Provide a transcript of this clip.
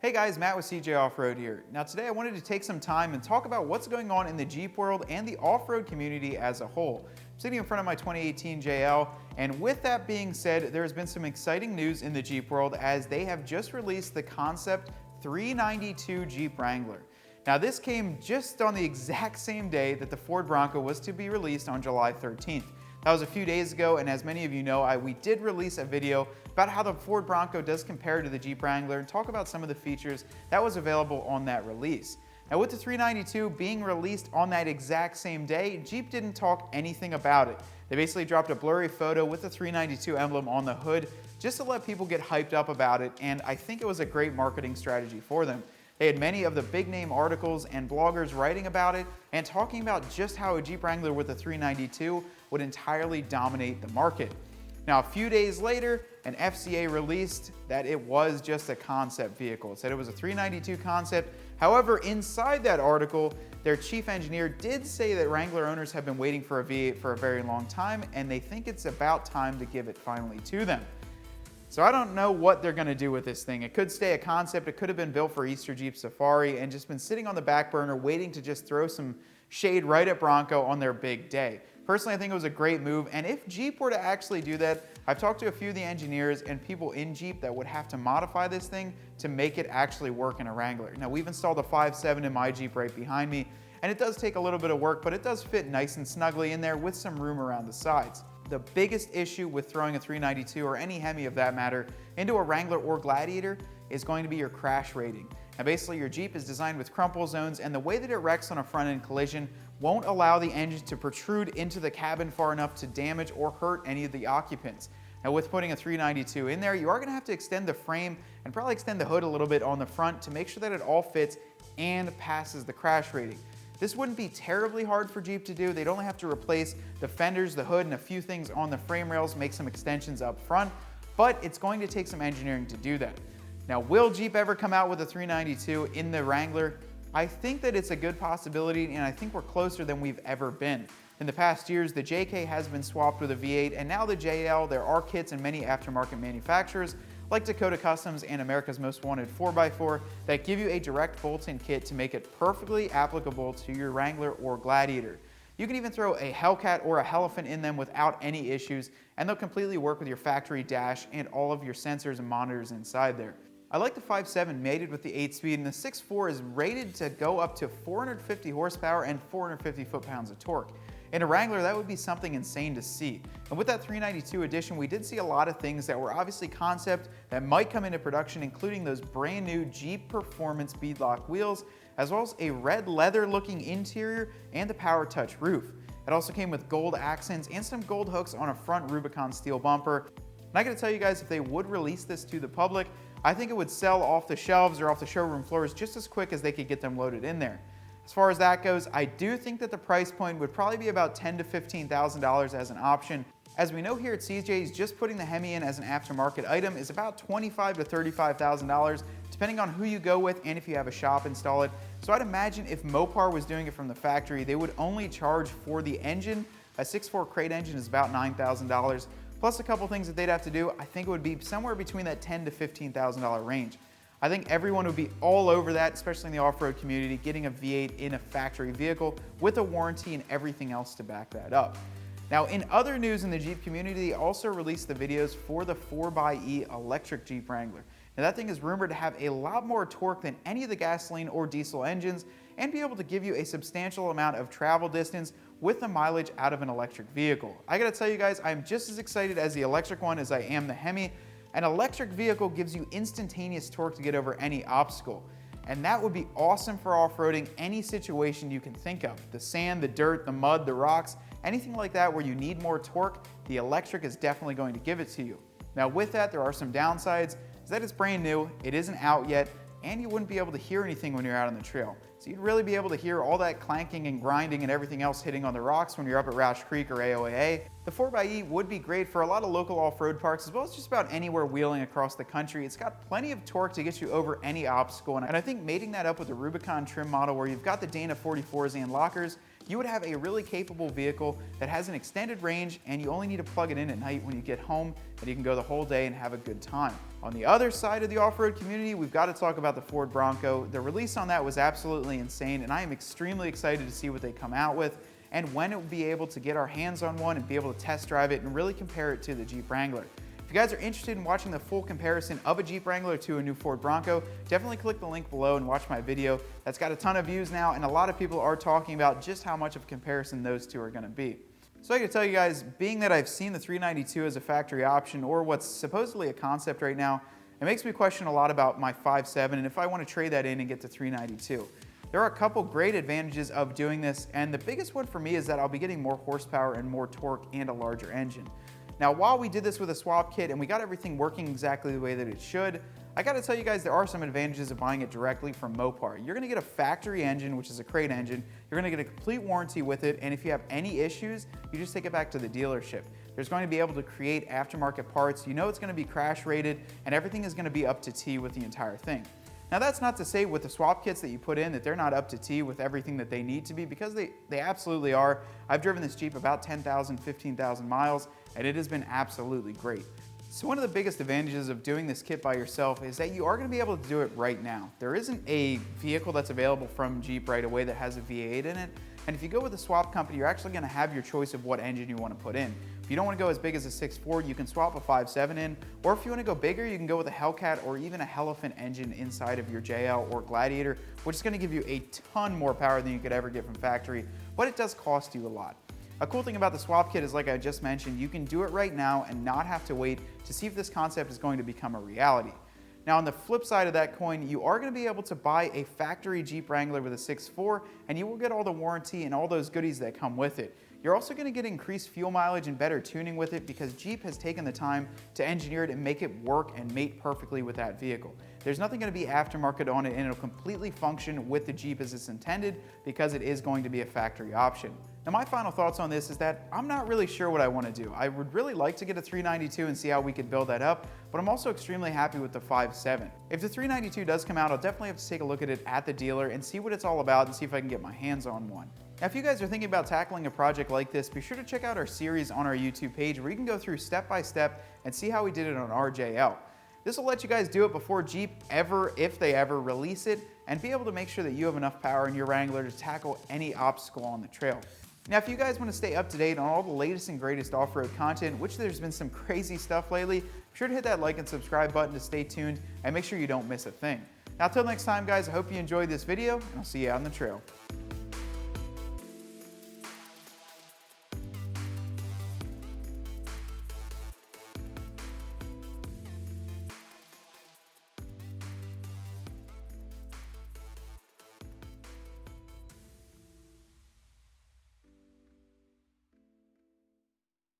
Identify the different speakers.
Speaker 1: Hey guys, Matt with CJ Off-Road here. Now today I wanted to take some time and talk about what's going on in the Jeep world and the off-road community as a whole. I'm sitting in front of my 2018 JL, and with that being said, there has been some exciting news in the Jeep world as they have just released the concept 392 Jeep Wrangler. Now this came just on the exact same day that the Ford Bronco was to be released on July 13th. That was a few days ago, and as many of you know, we did release a video about how the Ford Bronco does compare to the Jeep Wrangler and talk about some of the features that was available on that release. Now with the 392 being released on that exact same day, Jeep didn't talk anything about it. They basically dropped a blurry photo with the 392 emblem on the hood just to let people get hyped up about it, and I think it was a great marketing strategy for them. They had many of the big name articles and bloggers writing about it and talking about just how a Jeep Wrangler with a 392 would entirely dominate the market. Now a few days later, an FCA released that it was just a concept vehicle. It said it was a 392 concept. However, inside that article, their chief engineer did say that Wrangler owners have been waiting for a V8 for a very long time, and they think it's about time to give it finally to them. So I don't know what they're gonna do with this thing. It could stay a concept, it could have been built for Easter Jeep Safari and just been sitting on the back burner waiting to just throw some shade right at Bronco on their big day. Personally, I think it was a great move, and if Jeep were to actually do that, I've talked to a few of the engineers and people in Jeep that would have to modify this thing to make it actually work in a Wrangler. Now we've installed a 5.7 in my Jeep right behind me, and it does take a little bit of work, but it does fit nice and snugly in there with some room around the sides. The biggest issue with throwing a 392 or any Hemi of that matter into a Wrangler or Gladiator is going to be your crash rating. Now basically your Jeep is designed with crumple zones, and the way that it wrecks on a front end collision won't allow the engine to protrude into the cabin far enough to damage or hurt any of the occupants. Now with putting a 392 in there, you are gonna have to extend the frame and probably extend the hood a little bit on the front to make sure that it all fits and passes the crash rating. This wouldn't be terribly hard for Jeep to do. They'd only have to replace the fenders, the hood, and a few things on the frame rails, make some extensions up front, but it's going to take some engineering to do that. Now, will Jeep ever come out with a 392 in the Wrangler? I think that it's a good possibility, and I think we're closer than we've ever been. In the past years, the JK has been swapped with a V8, and now the JL, there are kits in many aftermarket manufacturers like Dakota Customs and America's Most Wanted 4x4 that give you a direct bolt-in kit to make it perfectly applicable to your Wrangler or Gladiator. You can even throw a Hellcat or a Elephant in them without any issues, and they'll completely work with your factory dash and all of your sensors and monitors inside there. I like the 5.7 mated with the 8-speed, and the 6.4 is rated to go up to 450 horsepower and 450 foot-pounds of torque. In a Wrangler, that would be something insane to see. And with that 392 edition, we did see a lot of things that were obviously concept that might come into production, including those brand new Jeep Performance beadlock wheels, as well as a red leather looking interior and a power touch roof. It also came with gold accents and some gold hooks on a front Rubicon steel bumper. And I gotta tell you guys, if they would release this to the public, I think it would sell off the shelves or off the showroom floors just as quick as they could get them loaded in there. As far as that goes, I do think that the price point would probably be about $10,000 to $15,000 as an option. As we know here at CJ's, just putting the Hemi in as an aftermarket item is about $25,000 to $35,000, depending on who you go with and if you have a shop install it. So I'd imagine if Mopar was doing it from the factory, they would only charge for the engine. A 6.4 crate engine is about $9,000. Plus a couple things that they'd have to do. I think it would be somewhere between that $10,000 to $15,000 range. I think everyone would be all over that, especially in the off-road community, getting a V8 in a factory vehicle with a warranty and everything else to back that up. Now, in other news in the Jeep community, they also released the videos for the 4xe electric Jeep Wrangler. Now, that thing is rumored to have a lot more torque than any of the gasoline or diesel engines and be able to give you a substantial amount of travel distance with the mileage out of an electric vehicle. I gotta tell you guys, I'm just as excited as the electric one as I am the Hemi. An electric vehicle gives you instantaneous torque to get over any obstacle. And that would be awesome for off-roading any situation you can think of. The sand, the dirt, the mud, the rocks, anything like that where you need more torque, the electric is definitely going to give it to you. Now with that, there are some downsides, is that it's brand new, it isn't out yet, and you wouldn't be able to hear anything when you're out on the trail. So you'd really be able to hear all that clanking and grinding and everything else hitting on the rocks when you're up at Roush Creek or AOAA. The 4xe would be great for a lot of local off-road parks as well as just about anywhere wheeling across the country. It's got plenty of torque to get you over any obstacle, and I think mating that up with the Rubicon trim model where you've got the Dana 44s and lockers you would have a really capable vehicle that has an extended range, and you only need to plug it in at night when you get home, and you can go the whole day and have a good time. On the other side of the off-road community, we've got to talk about the Ford Bronco. The release on that was absolutely insane, and I am extremely excited to see what they come out with and when it will be able to get our hands on one and be able to test drive it and really compare it to the Jeep Wrangler. If you guys are interested in watching the full comparison of a Jeep Wrangler to a new Ford Bronco, definitely click the link below and watch my video. That's got a ton of views now, and a lot of people are talking about just how much of a comparison those two are going to be. So I got to tell you guys, being that I've seen the 392 as a factory option, or what's supposedly a concept right now, it makes me question a lot about my 5.7 and if I want to trade that in and get to 392. There are a couple great advantages of doing this, and the biggest one for me is that I'll be getting more horsepower and more torque and a larger engine. Now, while we did this with a swap kit and we got everything working exactly the way that it should, I gotta tell you guys there are some advantages of buying it directly from Mopar. You're gonna get a factory engine, which is a crate engine. You're gonna get a complete warranty with it, and if you have any issues, you just take it back to the dealership. There's going to be able to create aftermarket parts. You know it's gonna be crash rated, and everything is gonna be up to T with the entire thing. Now, that's not to say with the swap kits that you put in that they're not up to T with everything that they need to be, because they absolutely are. I've driven this Jeep about 10,000, 15,000 miles, and it has been absolutely great. So one of the biggest advantages of doing this kit by yourself is that you are going to be able to do it right now. There isn't a vehicle that's available from Jeep right away that has a V8 in it, and if you go with a swap company, you're actually going to have your choice of what engine you want to put in. If you don't want to go as big as a 6.4, you can swap a 5.7 in, or if you want to go bigger, you can go with a Hellcat or even a Elephant engine inside of your JL or Gladiator, which is going to give you a ton more power than you could ever get from factory, but it does cost you a lot. A cool thing about the swap kit is, like I just mentioned, you can do it right now and not have to wait to see if this concept is going to become a reality. Now, on the flip side of that coin, you are going to be able to buy a factory Jeep Wrangler with a 6.4, and you will get all the warranty and all those goodies that come with it. You're also going to get increased fuel mileage and better tuning with it because Jeep has taken the time to engineer it and make it work and mate perfectly with that vehicle. There's nothing going to be aftermarket on it, and it'll completely function with the Jeep as it's intended because it is going to be a factory option. Now, my final thoughts on this is that I'm not really sure what I want to do. I would really like to get a 392 and see how we could build that up, but I'm also extremely happy with the 5.7. If the 392 does come out, I'll definitely have to take a look at it at the dealer and see what it's all about and see if I can get my hands on one. Now, if you guys are thinking about tackling a project like this, be sure to check out our series on our YouTube page where you can go through step by step and see how we did it on our JL. This will let you guys do it before Jeep ever, if they ever, release it, and be able to make sure that you have enough power in your Wrangler to tackle any obstacle on the trail. Now, if you guys want to stay up to date on all the latest and greatest off-road content, which there's been some crazy stuff lately, be sure to hit that like and subscribe button to stay tuned and make sure you don't miss a thing. Now, till next time, guys, I hope you enjoyed this video, and I'll see you out on the trail.